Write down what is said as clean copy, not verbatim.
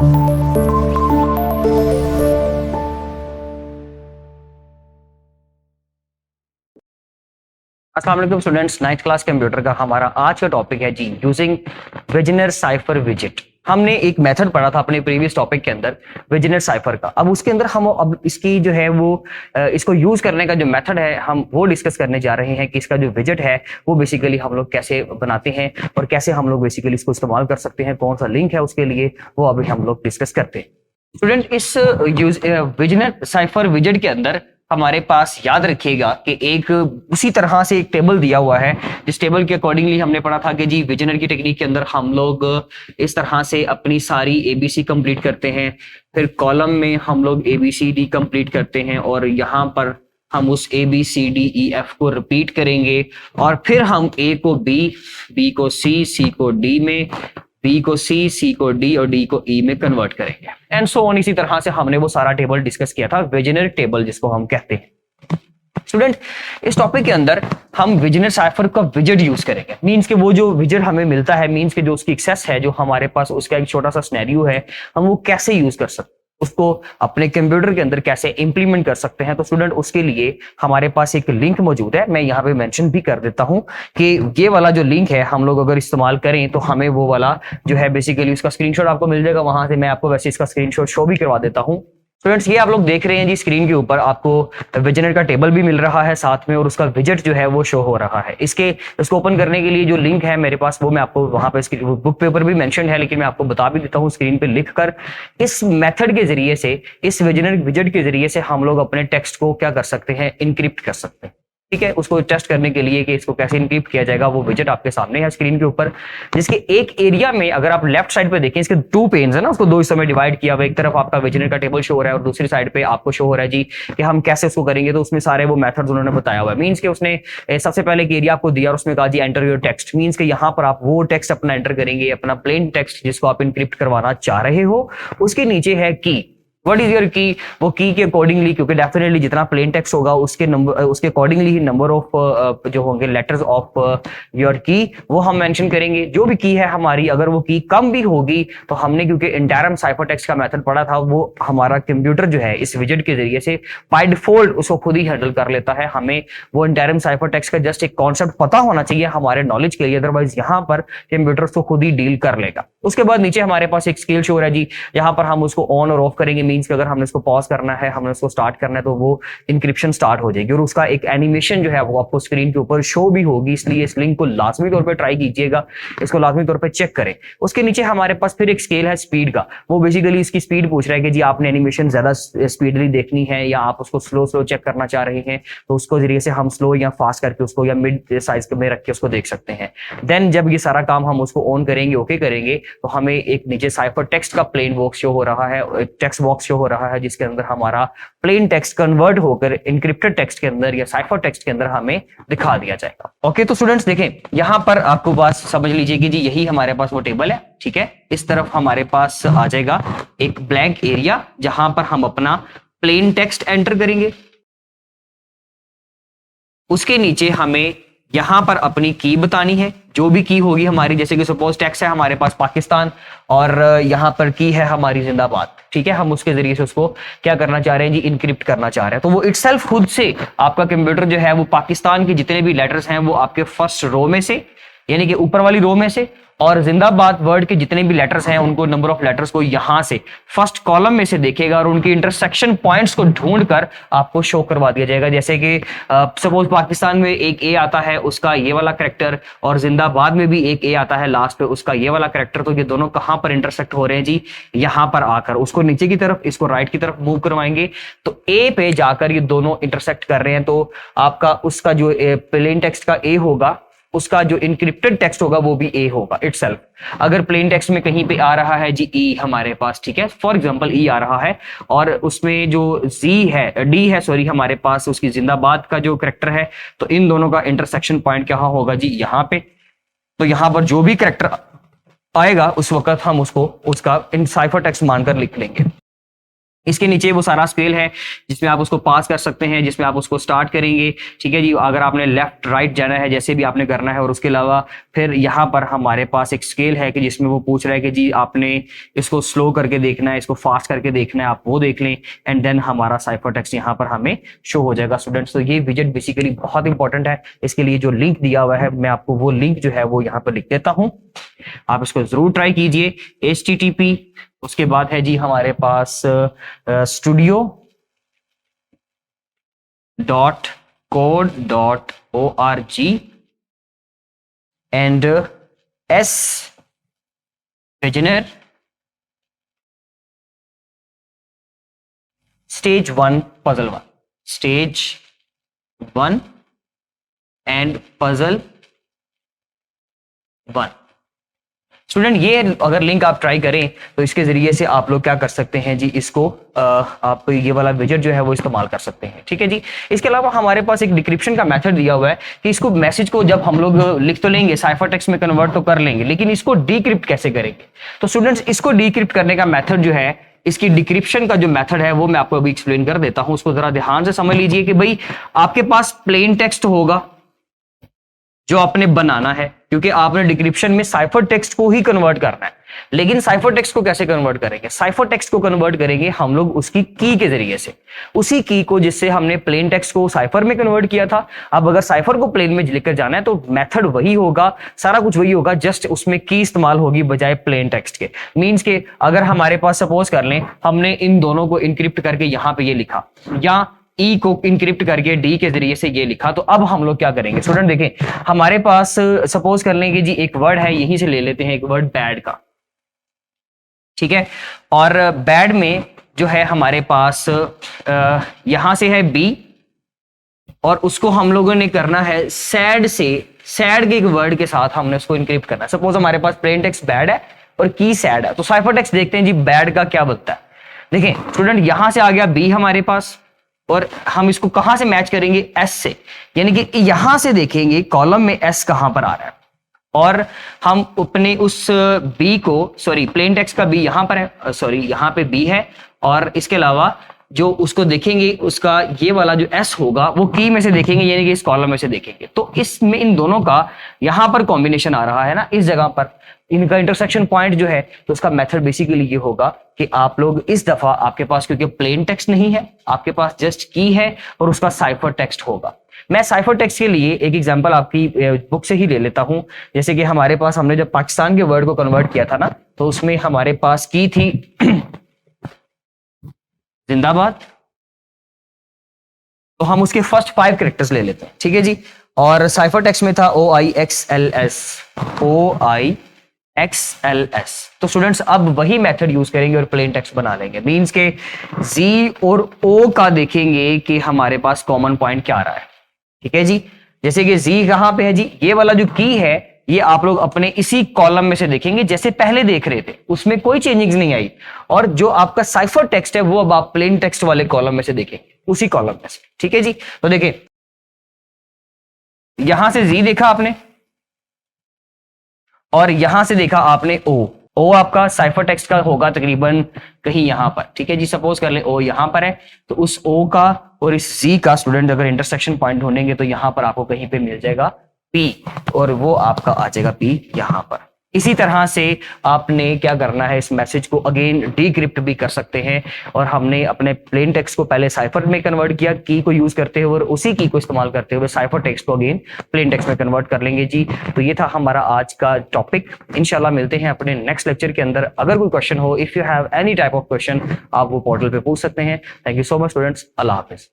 अस्सलाम वालेकुम students, 9th class computer का हमारा आज का टॉपिक है जी यूजिंग विजनर साइफर विजिट। हमने एक मेथड पढ़ा था अपने प्रीवियस टॉपिक के अंदर विजनर साइफर का। अब उसके अंदर हम अब इसकी जो है वो इसको यूज करने का जो मेथड है हम वो डिस्कस करने जा रहे हैं कि इसका जो विजिट है वो बेसिकली हम लोग कैसे बनाते हैं और कैसे हम लोग बेसिकली इसको इस्तेमाल कर सकते हैं, कौन सा लिंक है उसके लिए, वो अभी हम लोग डिस्कस करते हैं। स्टूडेंट, इस विजनर साइफर विजिट के अंदर हमारे पास याद रखिएगा कि एक उसी तरह से एक टेबल दिया हुआ है जिस टेबल के अकॉर्डिंगली हमने पढ़ा था कि जी विजनर की टेक्निक के अंदर हम लोग इस तरह से अपनी सारी एबीसी कंप्लीट करते हैं, फिर कॉलम में हम लोग एबीसीडी कंप्लीट करते हैं और यहाँ पर हम उस A B C D E F को रिपीट करेंगे और फिर हम ए को बी को सी को डी में, बी को सी को डी और डी को ई में कन्वर्ट करेंगे एंड सो ऑन। इसी तरह से हमने वो सारा टेबल डिस्कस किया था, विजनर टेबल जिसको हम कहते हैं। स्टूडेंट, इस टॉपिक के अंदर हम विजनर साइफर का विजिट यूज करेंगे। मींस के वो जो विजिट हमें मिलता है, मींस के जो उसकी एक्सेस है जो हमारे पास, उसका एक छोटा सा सिनेरियो है, हम वो कैसे यूज कर सकते हैं, उसको अपने कंप्यूटर के अंदर कैसे इंप्लीमेंट कर सकते हैं। तो स्टूडेंट, उसके लिए हमारे पास एक लिंक मौजूद है, मैं यहाँ पे मेंशन भी कर देता हूँ कि ये वाला जो लिंक है हम लोग अगर इस्तेमाल करें तो हमें वो वाला जो है बेसिकली उसका स्क्रीनशॉट आपको मिल जाएगा। वहां से मैं आपको वैसे इसका स्क्रीनशॉट शो भी करवा देता हूँ। स्टूडेंट्स, ये आप लोग देख रहे हैं जी स्क्रीन के ऊपर आपको विजनर का टेबल भी मिल रहा है साथ में और उसका विजिट जो है वो शो हो रहा है। इसको ओपन करने के लिए जो लिंक है मेरे पास वो मैं आपको वहां पे बुक पेपर भी मेंशन है, लेकिन मैं आपको बता भी देता हूँ स्क्रीन पे लिख कर। इस मेथड के जरिए से, इस विजनर विजिट के जरिए से हम लोग अपने टेक्स्ट को क्या कर सकते हैं, इनक्रिप्ट कर सकते हैं। ठीक है, उसको टेस्ट करने के लिए कि इसको कैसे इनक्रिप्ट किया जाएगा वो विजिट आपके सामने है स्क्रीन के ऊपर, जिसके एक एरिया में अगर आप लेफ्ट साइड पे देखें इसके दो पेन्स है ना, उसको दो हिस्सों में डिवाइड किया हुआ। एक तरफ आपका विजनर का टेबल शो हो रहा है और दूसरी साइड पे आपको शो हो रहा है जी कि हम कैसे उसको करेंगे। तो उसमें सारे वो मेथड्स उन्होंने बताया हुआ है। मींस के उसने सबसे पहले एक एरिया आपको दिया और उसमें कहा जी एंटर योर टेक्स्ट। मींस के यहाँ पर आप वो टेक्स्ट अपना एंटर करेंगे, अपना प्लेन टेक्स्ट जिसको आप इनक्रिप्ट करवाना चाह रहे हो। उसके नीचे है की, व्हाट इज योर की, वो की के अकॉर्डिंगली, क्योंकि डेफिनेटली जितना प्लेन टेक्स्ट होगा उसके नंबर, उसके अकॉर्डिंगली ही नंबर ऑफ जो होंगे लेटर्स ऑफ योर की वो हम मेंशन करेंगे। जो भी की है हमारी, अगर वो की कम भी होगी तो हमने, क्योंकि इंटरम साइफर टेक्स्ट का मेथड पढ़ा था, वो हमारा कंप्यूटर जो है इस विजिट के जरिए से बाय डिफॉल्ट उसको खुद ही हैंडल कर लेता है। हमें वो इंटरम साइफर टेक्स्ट का जस्ट एक कॉन्सेप्ट पता होना चाहिए हमारे नॉलेज के लिए, अदरवाइज यहाँ पर कंप्यूटर उसको खुद ही डील कर लेगा। उसके बाद नीचे हमारे पास एक स्केल शो है जी, यहाँ पर हम उसको ऑन और ऑफ करेंगे। मींस कि अगर हमने इसको पॉज करना है, हमने इसको स्टार्ट करना है, तो वो इंक्रिप्शन स्टार्ट हो जाएगी और उसका एक एनिमेशन जो है वो आपको स्क्रीन के ऊपर शो भी होगी। इसलिए इस लिंक को लाजमी तौर पे ट्राई कीजिएगा, इसको लाजमी तौर पे चेक करें। उसके नीचे हमारे पास फिर एक स्केल है स्पीड का। वो बेसिकली इसकी स्पीड पूछ रहा है कि जी आपने एनिमेशन ज्यादा स्पीडली देखनी है या आप उसको स्लो स्लो चेक करना चाह रहे हैं, तो उसको जरिए से हम स्लो या फास्ट करके उसको या मिड साइज में रख के उसको देख सकते हैं। देन जब ये सारा काम हम उसको ऑन करेंगे, ओके करेंगे, तो हमें एक नीचे साइफर टेक्स्ट का प्लेन बॉक्स शो हो रहा है, एक टेक्स्ट बॉक्स शो हो रहा है जिसके अंदर हमारा प्लेन टेक्स्ट कन्वर्ट होकर इनक्रिप्टेड टेक्स्ट के अंदर या साइफर टेक्स्ट के अंदर हमें दिखा दिया जाएगा। ओके, तो स्टूडेंट्स देखें यहां पर आपको पास समझ लीजिए कि जी यही हमारे पास वो टेबल है। ठीक है, इस तरफ हमारे पास आ जाएगा एक ब्लैंक एरिया जहां पर हम अपना प्लेन टेक्स्ट एंटर करेंगे। उसके नीचे हमें यहां पर अपनी की बतानी है, जो भी की होगी हमारी, जैसे कि सपोज टेक्स्ट है हमारे पास पाकिस्तान और यहां पर की है हमारी जिंदाबाद। ठीक है, हम उसके जरिए से उसको क्या करना चाह रहे हैं जी, इनक्रिप्ट करना चाह रहे हैं। तो वो इटसेल्फ खुद से आपका कंप्यूटर जो है वो पाकिस्तान के जितने भी लेटर्स हैं वो आपके फर्स्ट रो में से, यानी कि ऊपर वाली रो में से, और जिंदाबाद वर्ड के जितने भी लेटर्स हैं उनको, नंबर ऑफ लेटर्स को यहां से फर्स्ट कॉलम में से देखेगा और उनकी इंटरसेक्शन पॉइंट्स को ढूंढकर आपको शो करवा दिया जाएगा। जैसे कि सपोज पाकिस्तान में एक ए आता है, उसका ये वाला कैरेक्टर, और जिंदाबाद में भी एक ए आता है लास्ट पे, उसका ये वाला कैरेक्टर। तो ये दोनों कहां पर इंटरसेक्ट हो रहे हैं जी, यहां पर आकर उसको नीचे की तरफ, इसको राइट की तरफ मूव करवाएंगे तो ए पे जाकर ये दोनों इंटरसेक्ट कर रहे हैं। तो आपका उसका जो प्लेन टेक्स्ट का ए होगा, उसका जो इनक्रिप्टेड टेक्स्ट होगा वो भी ए होगा इटसेल्फ। अगर प्लेन टेक्स्ट में कहीं पे आ रहा है जी ई हमारे पास, ठीक है, फॉर एग्जांपल ई आ रहा है और उसमें जो जी है, डी है सॉरी, हमारे पास उसकी जिंदाबाद का जो कैरेक्टर है, तो इन दोनों का इंटरसेक्शन पॉइंट क्या होगा जी, यहाँ पे। तो यहां पर जो भी कैरेक्टर आएगा उस वक्त हम उसको उसका इन साइफर टेक्स्ट मानकर लिख लेंगे। इसके नीचे वो सारा स्केल है जिसमें आप उसको पास कर सकते हैं, जिसमें आप उसको स्टार्ट करेंगे। ठीक है जी, अगर आपने लेफ्ट राइट जाना है जैसे भी आपने करना है। और उसके अलावा फिर यहाँ पर हमारे पास एक स्केल है कि जिसमें वो पूछ रहा है कि जी आपने इसको स्लो करके देखना है, इसको फास्ट करके देखना है, आप वो देख लें एंड देन हमारा साइफर टेक्स्ट यहाँ पर हमें शो हो जाएगा स्टूडेंट्स। तो ये विजेट बेसिकली बहुत इंपॉर्टेंट है। इसके लिए जो लिंक दिया हुआ है मैं आपको वो लिंक जो है वो यहाँ पर लिख देता हूँ, आप इसको जरूर ट्राई कीजिए। HTTP, उसके बाद है जी हमारे पास studio.code.org and SVisioneer stage 1 puzzle 1, stage 1 and puzzle 1। Student ये अगर लिंक आप ट्राई करें तो इसके जरिए से आप लोग क्या कर सकते हैं जी, इसको आप ये वाला विजेट जो है वो इस्तेमाल कर सकते हैं। ठीक है जी। इसके अलावा हमारे पास एक डिक्रिप्शन का मेथड दिया हुआ है कि इसको मैसेज को जब हम लोग लिख तो लेंगे, साइफर टेक्स्ट में कन्वर्ट तो कर लेंगे, लेकिन इसको डिक्रिप्ट कैसे करेंगे। तो स्टूडेंट्स इसको डिक्रिप्ट करने का मेथड जो है, इसकी डिक्रिप्शन का जो मेथड है वो मैं आपको अभी एक्सप्लेन कर देता हूं। उसको जरा ध्यान से समझ लीजिए कि भाई आपके पास प्लेन टेक्स्ट होगा जो आपने बनाना है, क्योंकि आपने डिक्रिप्शन में साइफर टेक्स्ट को ही कन्वर्ट करना है। लेकिन साइफर टेक्स्ट को कैसे कन्वर्ट करेंगे? साइफर टेक्स्ट को कन्वर्ट करेंगे हम लोग उसकी की के जरिए से, उसी की को जिससे हमने प्लेन टेक्स्ट को साइफर में कन्वर्ट किया था। अब अगर साइफर को प्लेन में लेकर जाना है तो मेथड वही होगा, सारा कुछ वही होगा, जस्ट उसमें की इस्तेमाल होगी बजाय प्लेन टेक्स्ट के। मींस के अगर हमारे पास सपोज कर लें हमने इन दोनों को इनक्रिप्ट करके यहां पे ये लिखा, या ई को इनक्रिप्ट करके डी के जरिए से ये लिखा, तो अब हम लोग क्या करेंगे स्टूडेंट? देखें हमारे पास सपोज कर लेंगे जी एक वर्ड है, यहीं से ले लेते हैं एक वर्ड बैड का। ठीक है, और बैड में जो है हमारे पास यहां से है बी, और उसको हम लोगों ने करना है सैड से, सैड के एक वर्ड के साथ हमने उसको इनक्रिप्ट करना है। सपोज हमारे पास प्लेन टेक्स्ट बैड है और की सैड है, तो साइफर टेक्स्ट देखते हैं जी बैड का क्या बनता है। देखें स्टूडेंट यहां से आ गया बी हमारे पास, और हम इसको कहां से मैच करेंगे? एस से, यानी कि यहां से देखेंगे कॉलम में एस कहां पर आ रहा है, और हम अपने उस बी को, सॉरी प्लेन टेक्स्ट का बी यहां पर है, सॉरी यहां पे बी है, और इसके अलावा जो उसको देखेंगे उसका ये वाला जो एस होगा वो की में से देखेंगे, यानी कि इस कॉलम में से देखेंगे। तो इसमें इन दोनों का यहां पर कॉम्बिनेशन आ रहा है ना, इस जगह पर इनका इंटरसेक्शन पॉइंट जो है, तो उसका मेथड बेसिकली ये होगा कि आप लोग इस दफा आपके पास क्योंकि प्लेन टेक्स्ट नहीं है, आपके पास जस्ट की है और उसका साइफर टेक्स्ट होगा। मैं साइफर टेक्स्ट के लिए एक एग्जांपल आपकी बुक से ही ले लेता हूं। जैसे कि हमारे पास हमने जब पाकिस्तान के वर्ड को कन्वर्ट किया था ना, तो उसमें हमारे पास की थी जिंदाबाद, तो हम उसके फर्स्ट 5 कैरेक्टर्स ले लेते हैं। ठीक है जी, और साइफर टेक्स्ट में था OIXLS, OIXLS। तो स्टूडेंट्स अब वही मेथड यूज करेंगे और प्लेन टेक्स्ट बना लेंगे। मींस के Z और O का देखेंगे कि हमारे पास कॉमन पॉइंट क्या आ रहा है। ठीक है जी, जैसे कि Z कहां पे है जी, ये वाला जो की है ये आप लोग अपने इसी कॉलम में से देखेंगे जैसे पहले देख रहे थे, उसमें कोई चेंजिंग नहीं आई। और जो आपका साइफर टेक्स्ट है वो अब आप प्लेन टेक्स्ट वाले कॉलम में से देखेंगे, उसी कॉलम में से। ठीक है जी, तो देखिए यहां से Z देखा आपने, और यहां से देखा आपने O आपका साइफर टेक्स्ट का होगा तकरीबन कहीं यहां पर। ठीक है जी, सपोज कर ले O यहां पर है, तो उस O का और इस Z का स्टूडेंट अगर इंटरसेक्शन पॉइंट ढूंढेंगे तो यहां पर आपको कहीं पे मिल जाएगा P, और वो आपका आ जाएगा P यहां पर। इसी तरह से आपने क्या करना है, इस मैसेज को अगेन डिक्रिप्ट भी कर सकते हैं। और हमने अपने प्लेन टेक्स्ट को पहले साइफर में कन्वर्ट किया की को यूज करते हुए, और उसी की को इस्तेमाल करते हुए साइफर टेक्स्ट को अगेन प्लेन टेक्स्ट में कन्वर्ट कर लेंगे जी। तो ये था हमारा आज का टॉपिक। इंशाल्लाह मिलते हैं अपने नेक्स्ट लेक्चर के अंदर। अगर कोई क्वेश्चन हो, if you have any type of question, आप वो पोर्टल पे पूछ सकते हैं। Thank you so much students, Allah Hafiz.